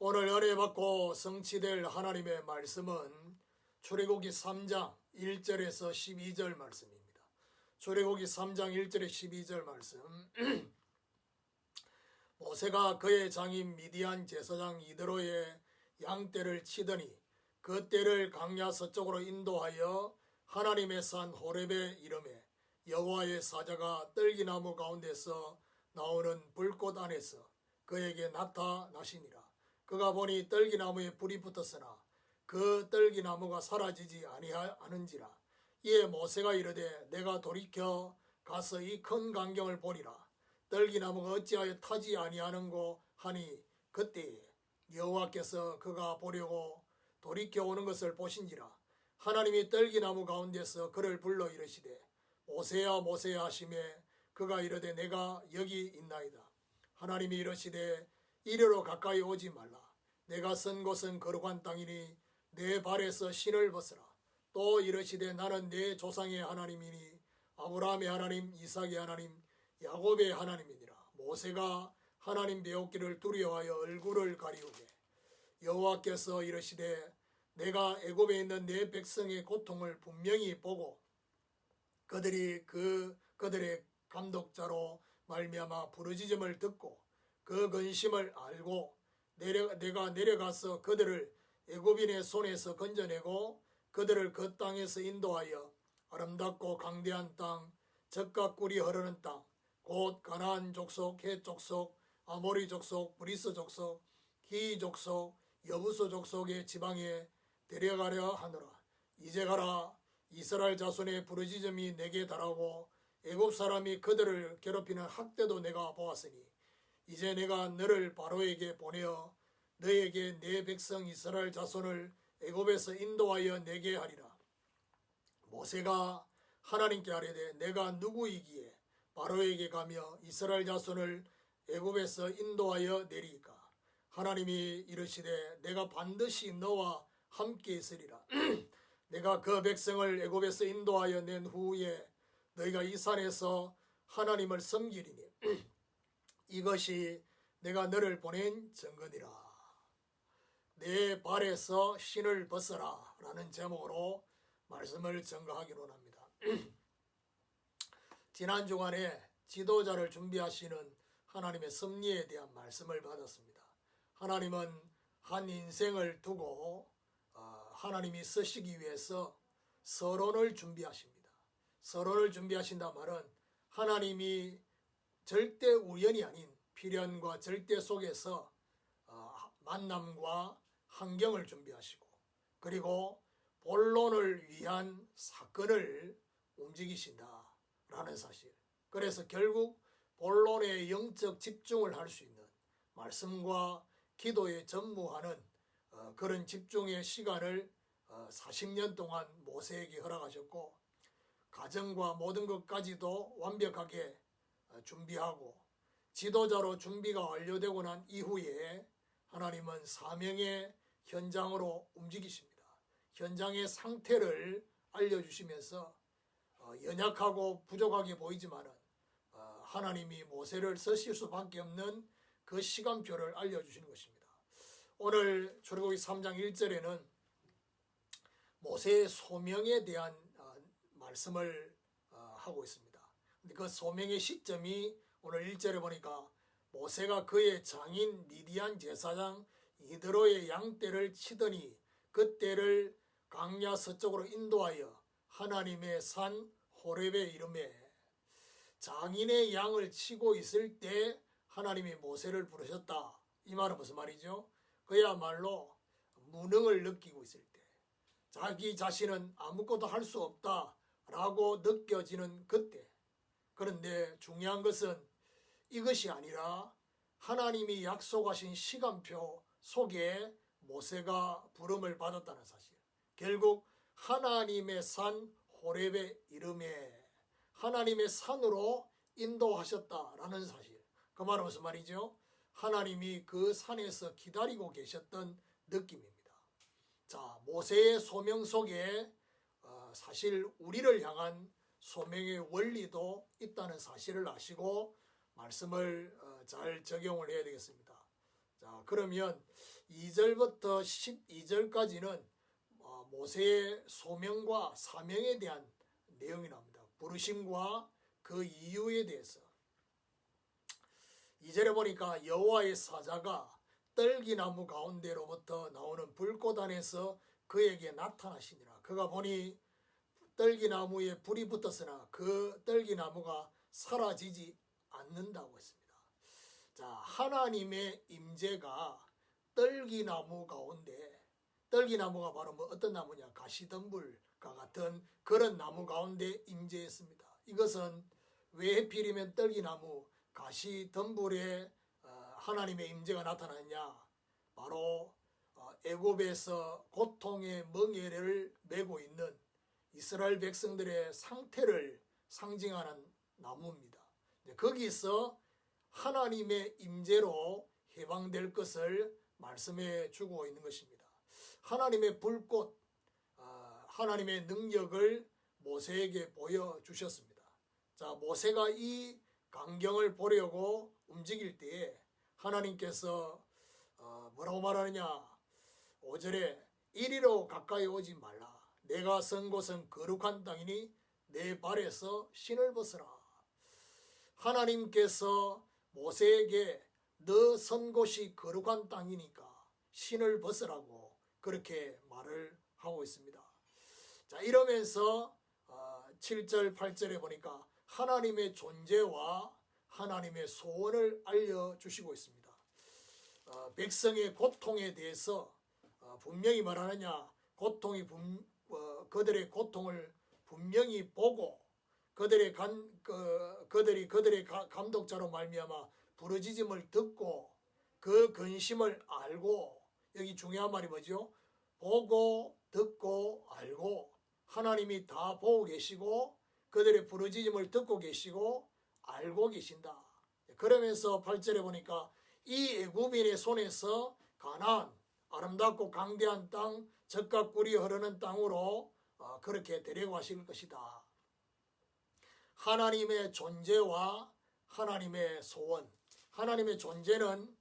오늘 은혜 받고 성취될 하나님의 말씀은 출애굽기 3장 1절에서 12절 말씀입니다. 출애굽기 3장 1절에 12절 말씀. 모세가 그의 장인 미디안 제사장 이드로의 양떼를 치더니 그 떼를 강야 서쪽으로 인도하여 하나님의 산 호렙에 이르매 여호와의 사자가 떨기나무 가운데서 나오는 불꽃 안에서 그에게 나타나시니라. 그가 보니 떨기나무에 불이 붙었으나 그 떨기나무가 사라지지 아니하는지라. 이에 모세가 이르되 내가 돌이켜 가서 이 큰 광경을 보리라. 떨기나무가 어찌하여 타지 아니하는고 하니 그때에 여호와께서 그가 보려고 돌이켜 오는 것을 보신지라. 하나님이 떨기나무 가운데서 그를 불러 이르시되 모세야 모세야 하시매 그가 이르되 내가 여기 있나이다. 하나님이 이르시되 이리로 가까이 오지 말라. 내가 선 곳은 거룩한 땅이니 내 발에서 신을 벗으라. 또 이르시되 나는 내 조상의 하나님이니 아브라함의 하나님, 이삭의 하나님, 야곱의 하나님이니라. 모세가 하나님 배웠기를 두려워하여 얼굴을 가리우매 여호와께서 이르시되 내가 애굽에 있는 내 백성의 고통을 분명히 보고 그들이 그들의 감독자로 말미암아 부르짖음을 듣고 그 근심을 알고 내가 내려가서 그들을 애굽인의 손에서 건져내고 그들을 그 땅에서 인도하여 아름답고 강대한 땅, 젖과 꿀이 흐르는 땅, 곧 가나안 족속, 헷 족속, 아모리 족속, 브리스 족속, 히 족속, 여부수 족속의 지방에 데려가려 하노라. 이제 가라. 이스라엘 자손의 부르짖음이 내게 달하고 애굽 사람이 그들을 괴롭히는 학대도 내가 보았으니 이제 내가 너를 바로에게 보내어 너에게 내 백성 이스라엘 자손을 애굽에서 인도하여 내게 하리라. 모세가 하나님께 아뢰되 내가 누구이기에 바로에게 가며 이스라엘 자손을 애굽에서 인도하여 내리까. 하나님이 이르시되 내가 반드시 너와 함께 있으리라. 내가 그 백성을 애굽에서 인도하여 낸 후에 너희가 이 산에서 하나님을 섬기리니 이것이 내가 너를 보낸 증거니라. 내 발에서 신을 벗어라 라는 제목으로 말씀을 증거하기로 합니다. 지난 주간에 지도자를 준비하시는 하나님의 섭리에 대한 말씀을 받았습니다. 하나님은 한 인생을 두고 하나님이 쓰시기 위해서 서론을 준비하십니다. 서론을 준비하신다 말은 하나님이 절대 우연이 아닌 필연과 절대 속에서 만남과 환경을 준비하시고 그리고 본론을 위한 사건을 움직이신다라는 사실. 그래서 결국 본론에 영적 집중을 할 수 있는 말씀과 기도에 전무하는 그런 집중의 시간을 40년 동안 모세에게 허락하셨고 가정과 모든 것까지도 완벽하게 준비하고 지도자로 준비가 완료되고 난 이후에 하나님은 사명의 현장으로 움직이십니다. 현장의 상태를 알려주시면서 연약하고 부족하게 보이지만은 하나님이 모세를 쓰실 수밖에 없는 그 시간표를 알려주시는 것입니다. 오늘 출애굽기 3장 1절에는 모세의 소명에 대한 말씀을 하고 있습니다. 근데 그 소명의 시점이 오늘 1절에 보니까 모세가 그의 장인 미디안 제사장 이드로의 양떼를 치더니 그 떼를 강야 서쪽으로 인도하여 하나님의 산 호렙에 이르매 장인의 양을 치고 있을 때 하나님이 모세를 부르셨다. 이 말은 무슨 말이죠? 그야말로 무능을 느끼고 있을 때 자기 자신은 아무것도 할 수 없다라고 느껴지는 그때. 그런데 중요한 것은 이것이 아니라 하나님이 약속하신 시간표 속에 모세가 부름을 받았다는 사실. 결국 하나님의 산 호렙에 이름에 하나님의 산으로 인도하셨다라는 사실. 그 말은 무슨 말이죠? 하나님이 그 산에서 기다리고 계셨던 느낌입니다. 자, 모세의 소명 속에 사실 우리를 향한 소명의 원리도 있다는 사실을 아시고 말씀을 잘 적용을 해야 되겠습니다. 자, 그러면 2절부터 12절까지는 모세의 소명과 사명에 대한 내용이 나옵니다. 부르심과 그 이유에 대해서. 2절에 보니까 여호와의 사자가 떨기나무 가운데로부터 나오는 불꽃 안에서 그에게 나타나시니라. 그가 보니 떨기나무에 불이 붙었으나 그 떨기나무가 사라지지 않는다고 했습니다. 자, 하나님의 임재가 떨기나무 가운데, 떨기나무가 바로 어떤 나무냐, 가시덤불과 같은 그런 나무 가운데 임재했습니다. 이것은 왜 하필이면 떨기나무, 가시덤불에 하나님의 임재가 나타났냐? 바로 애굽에서 고통의 멍에를 메고 있는 이스라엘 백성들의 상태를 상징하는 나무입니다. 거기서 하나님의 임재로 해방될 것을 말씀해 주고 있는 것입니다. 하나님의 불꽃, 하나님의 능력을 모세에게 보여주셨습니다. 자, 모세가 이 광경을 보려고 움직일 때에 하나님께서 뭐라고 말하느냐? 5절에 이리로 가까이 오지 말라. 내가 선 곳은 거룩한 땅이니 내 발에서 신을 벗으라. 하나님께서 모세에게 너 선 곳이 거룩한 땅이니까 신을 벗으라고 그렇게 말을 하고 있습니다. 자, 이러면서 7절 8절에 보니까 하나님의 존재와 하나님의 소원을 알려주시고 있습니다. 백성의 고통에 대해서 분명히 말하느냐, 그들의 고통을 분명히 보고 그들의 감독자로 말미암아 부르짖음을 듣고 그 근심을 알고, 여기 중요한 말이 뭐죠? 보고 듣고 알고, 하나님이 다 보고 계시고 그들의 부르짖음을 듣고 계시고 알고 계신다. 그러면서 8절에 보니까 이 애굽인의 손에서 가나안, 아름답고 강대한 땅, 젖과 꿀이 흐르는 땅으로 그렇게 데려가실 것이다. 하나님의 존재와 하나님의 소원. 하나님의 존재는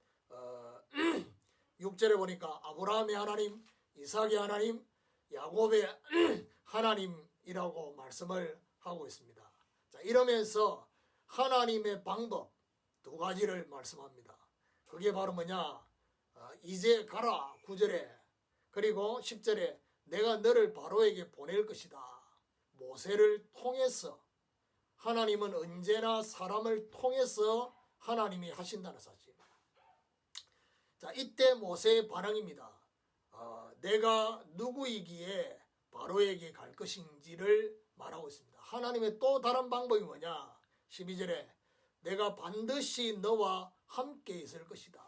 6절에 보니까 아브라함의 하나님, 이삭의 하나님, 야곱의 하나님이라고 말씀을 하고 있습니다. 자, 이러면서 하나님의 방법 두 가지를 말씀합니다. 그게 바로 뭐냐? 이제 가라 9절에, 그리고 10절에 내가 너를 바로에게 보낼 것이다. 모세를 통해서, 하나님은 언제나 사람을 통해서 하나님이 하신다는 사실. 자, 이때 모세의 반응입니다. 내가 누구이기에 바로에게 갈 것인지를 말하고 있습니다. 하나님의 또 다른 방법이 뭐냐? 12절에 내가 반드시 너와 함께 있을 것이다.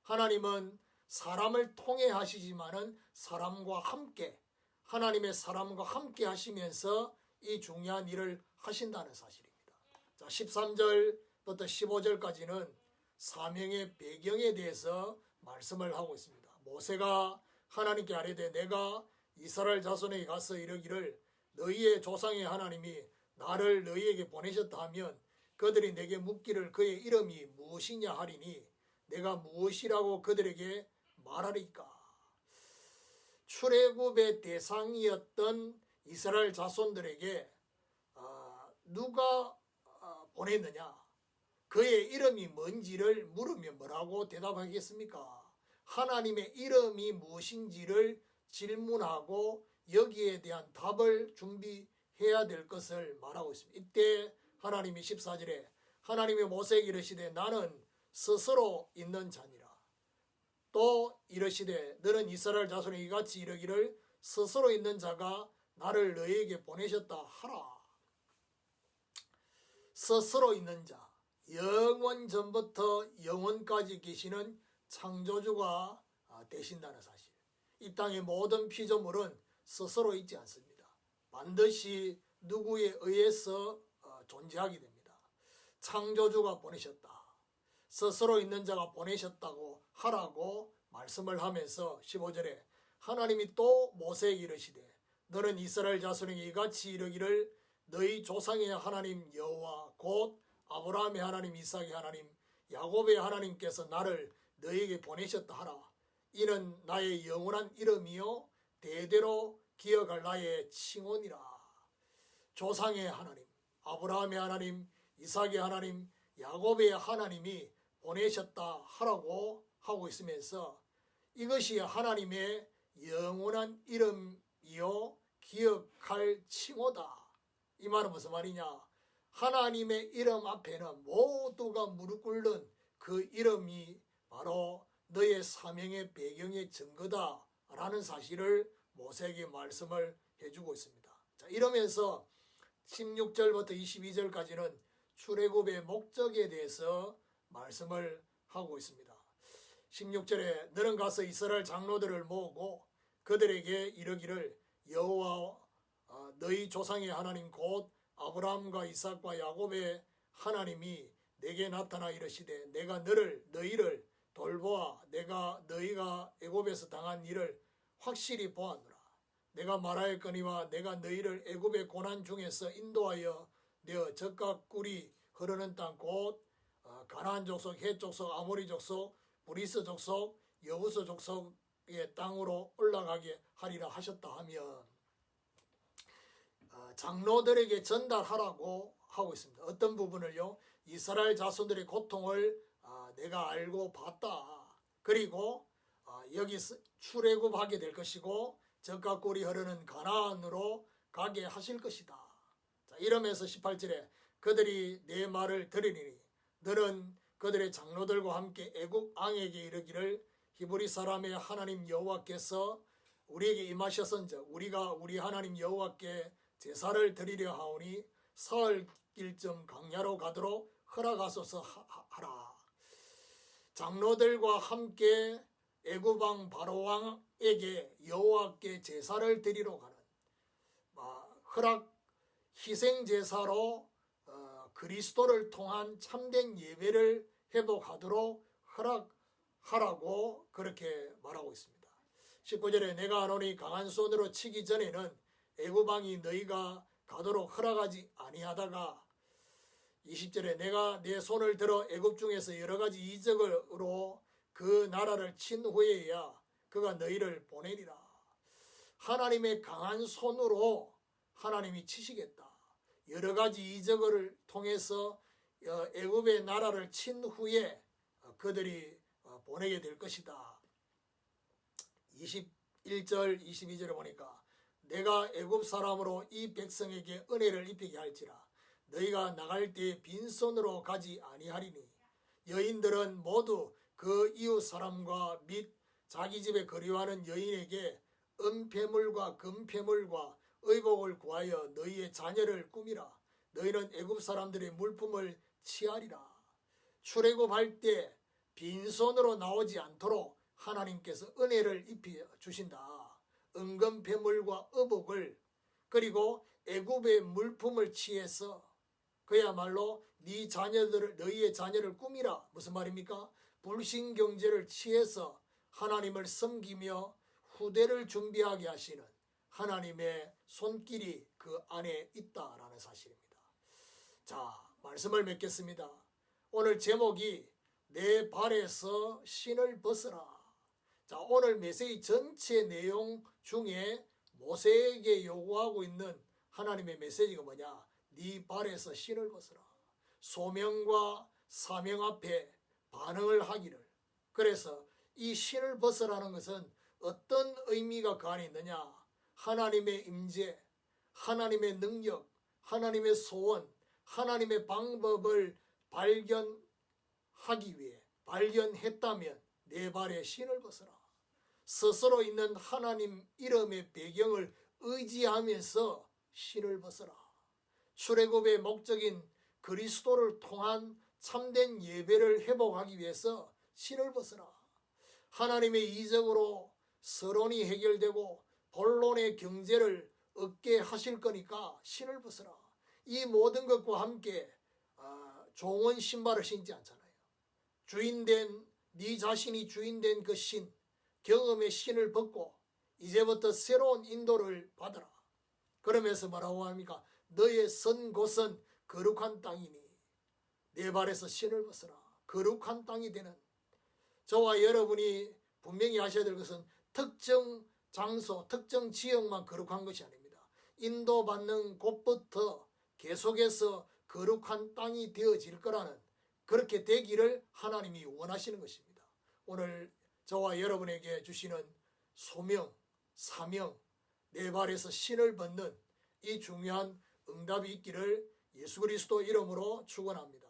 하나님은 사람을 통해 하시지만은 사람과 함께, 하나님의 사람과 함께 하시면서 이 중요한 일을 하신다는 사실입니다. 자, 13절부터 15절까지는 사명의 배경에 대해서 말씀을 하고 있습니다. 모세가 하나님께 아뢰되 내가 이스라엘 자손에게 가서 이르기를 너희의 조상의 하나님이 나를 너희에게 보내셨다 하면 그들이 내게 묻기를 그의 이름이 무엇이냐 하리니 내가 무엇이라고 그들에게 말하리까. 출애굽의 대상이었던 이스라엘 자손들에게 누가 보냈느냐, 그의 이름이 뭔지를 물으면 뭐라고 대답하겠습니까? 하나님의 이름이 무엇인지를 질문하고 여기에 대한 답을 준비해야 될 것을 말하고 있습니다. 이때 하나님이 14절에 하나님이 모세에게 이르시되 나는 스스로 있는 자니라. 또 이르시되 너는 이스라엘 자손에게 이같이 이르기를 스스로 있는 자가 나를 너희에게 보내셨다 하라. 스스로 있는 자, 영원 전부터 영원까지 계시는 창조주가 되신다는 사실. 이 땅의 모든 피조물은 스스로 있지 않습니다. 반드시 누구에 의해서 존재하게 됩니다. 창조주가 보내셨다. 스스로 있는 자가 보내셨다고 하라고 말씀을 하면서 15절에 하나님이 또 모세에게 이르시되 너는 이스라엘 자손에게 이같이 이르기를 너희 조상의 하나님 여호와 곧 아브라함의 하나님, 이삭의 하나님, 야곱의 하나님께서 나를 너에게 보내셨다 하라. 이는 나의 영원한 이름이요 대대로 기억할 나의 칭언이라. 조상의 하나님, 아브라함의 하나님, 이삭의 하나님, 야곱의 하나님이 보내셨다 하라고 하고 있으면서 이것이 하나님의 영원한 이름이요 기억할 칭호다. 이 말은 무슨 말이냐? 하나님의 이름 앞에는 모두가 무릎 꿇는 그 이름이 바로 너의 사명의 배경의 증거다 라는 사실을 모세에게 말씀을 해주고 있습니다. 자, 이러면서 16절부터 22절까지는 출애굽의 목적에 대해서 말씀을 하고 있습니다. 16절에 너는 가서 이스라엘 장로들을 모으고 그들에게 이르기를 여호와 너희 조상의 하나님 곧 아브라함과 이삭과 야곱의 하나님이 내게 나타나 이르시되 내가 너희를 돌보아 내가 너희가 애굽에서 당한 일을 확실히 보았노라. 내가 말하였거니와 내가 너희를 애굽의 고난 중에서 인도하여 내어 젖과 꿀이 흐르는 땅 곧 가나안 족속, 헷 족속, 아모리 족속, 브리스 족속, 여부스 족속의 땅으로 올라가게 하리라 하셨다 하면 장로들에게 전달하라고 하고 있습니다. 어떤 부분을요? 이스라엘 자손들의 고통을 내가 알고 봤다. 그리고 여기 출애굽하게 될 것이고 젖과 꿀이 흐르는 가나안으로 가게 하실 것이다. 자, 이러면서 18절에 그들이 내 말을 들으리니 너는 그들의 장로들과 함께 애굽 왕에게 이르기를 히브리 사람의 하나님 여호와께서 우리에게 임하셨은즉 우리가 우리 하나님 여호와께 제사를 드리려 하오니 사흘길쯤 광야로 가도록 허락하소서 하라. 장로들과 함께 애굽 왕 바로 왕에게 여호와께 제사를 드리러 가는 희생 제사로 그리스도를 통한 참된 예배를 회복하도록 허락하라고 그렇게 말하고 있습니다. 19절에 내가 하노니 강한 손으로 치기 전에는 애굽 왕이 너희가 가도록 허락하지 아니하다가 20절에 내가 내 손을 들어 애굽 중에서 여러 가지 이적으로 그 나라를 친 후에야 그가 너희를 보내리라. 하나님의 강한 손으로 하나님이 치시겠다. 여러 가지 이적을 통해서 애굽의 나라를 친 후에 그들이 보내게 될 것이다. 21절 22절에 보니까 내가 애굽 사람으로 이 백성에게 은혜를 입히게 할지라 너희가 나갈 때 빈손으로 가지 아니하리니 여인들은 모두 그 이웃 사람과 및 자기 집에 거류하는 여인에게 은폐물과 금폐물과 의복을 구하여 너희의 자녀를 꾸미라. 너희는 애굽 사람들의 물품을 취하리라. 출애굽할 때 빈손으로 나오지 않도록 하나님께서 은혜를 입혀 주신다. 은금폐물과 의복을 그리고 애굽의 물품을 취해서 그야말로 너희의 자녀를 꾸미라. 무슨 말입니까? 불신경제를 취해서 하나님을 섬기며 후대를 준비하게 하시는 하나님의 손길이 그 안에 있다라는 사실입니다. 자, 말씀을 맺겠습니다. 오늘 제목이 내 발에서 신을 벗으라. 자, 오늘 메시지 전체 내용 중에 모세에게 요구하고 있는 하나님의 메시지가 뭐냐? 네 발에서 신을 벗으라. 소명과 사명 앞에 반응을 하기를. 그래서 이 신을 벗으라는 것은 어떤 의미가 그 안에 있느냐? 하나님의 임재, 하나님의 능력, 하나님의 소원, 하나님의 방법을 발견하기 위해 발견했다면 내 발에 신을 벗어라. 스스로 있는 하나님 이름의 배경을 의지하면서 신을 벗어라. 출애굽의 목적인 그리스도를 통한 참된 예배를 회복하기 위해서 신을 벗어라. 하나님의 이적으로 서론이 해결되고 본론의 경제를 얻게 하실 거니까 신을 벗어라. 이 모든 것과 함께 종은 신발을 신지 않잖아요. 네 자신이 주인된 그 신, 경험의 신을 벗고 이제부터 새로운 인도를 받아라. 그러면서 뭐라고 합니까? 너의 선 곳은 거룩한 땅이니 내 발에서 신을 벗어라. 거룩한 땅이 되는. 저와 여러분이 분명히 하셔야 될 것은 특정 장소, 특정 지역만 거룩한 것이 아닙니다. 인도받는 곳부터 계속해서 거룩한 땅이 되어질 거라는, 그렇게 되기를 하나님이 원하시는 것입니다. 오늘 저와 여러분에게 주시는 소명, 사명, 내 발에서 신을 벗는 이 중요한 응답이 있기를 예수 그리스도 이름으로 축원합니다.